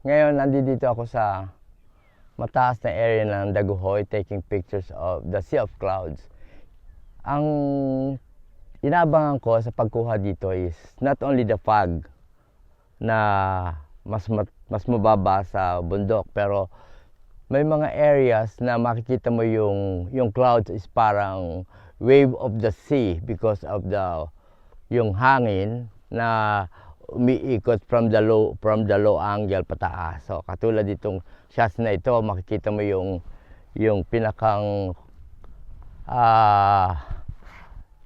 Ngayon, nandito ako sa mataas na area ng Daguhoy taking pictures of the Sea of Clouds. Ang inabangan ko sa pagkuha dito is not only the fog na mas mababa sa bundok, pero may mga areas na makikita mo yung clouds is parang wave of the sea because of yung hangin na umiikot from the low angle pataas. So katulad ditong shots na ito, makikita mo yung pinakang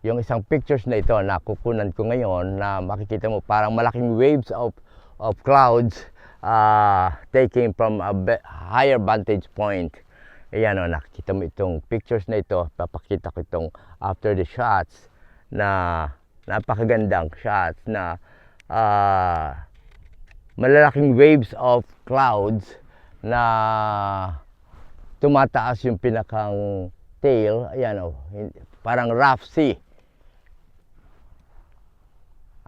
yung isang pictures na ito na kukunan ko ngayon, na makikita mo parang malaking waves of clouds taking from a higher vantage point. Ayan o, nakikita mo itong pictures na ito. Papakita ko itong after the shots na napakagandang shots na malalaking waves of clouds na tumataas yung pinakang tail. Ayan o, parang rough sea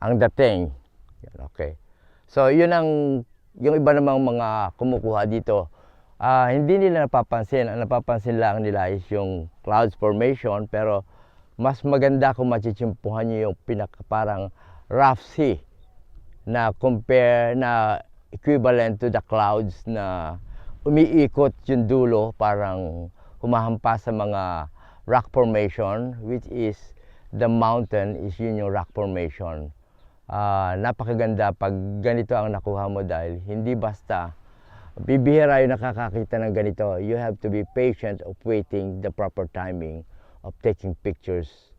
ang dating. Okay. So yun yung iba namang mga kumukuha dito, hindi nila napapansin. Ang napapansin lang nila is yung clouds formation, pero mas maganda kung machichimpuhan nyo yung parang rough sea na equivalent to the clouds na umiikot yung dulo, parang humahampas sa mga rock formation, which is the mountain is yun yung rock formation. Napakaganda pag ganito ang nakuha mo, dahil hindi basta bibihira yung nakakakita ng ganito. You have to be patient of waiting the proper timing of taking pictures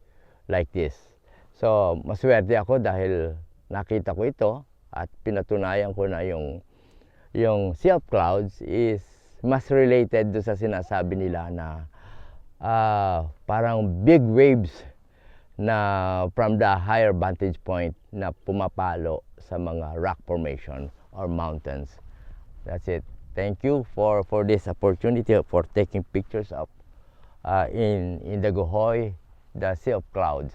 like this. So maswerte ako dahil nakita ko ito at pinatunayan ko na yung Sea of Clouds is mas related do sa sinasabi nila na parang big waves na from the higher vantage point na pumapalo sa mga rock formation or mountains. That's it. Thank you for this opportunity for taking pictures of in Daguhoy, the Sea of Clouds.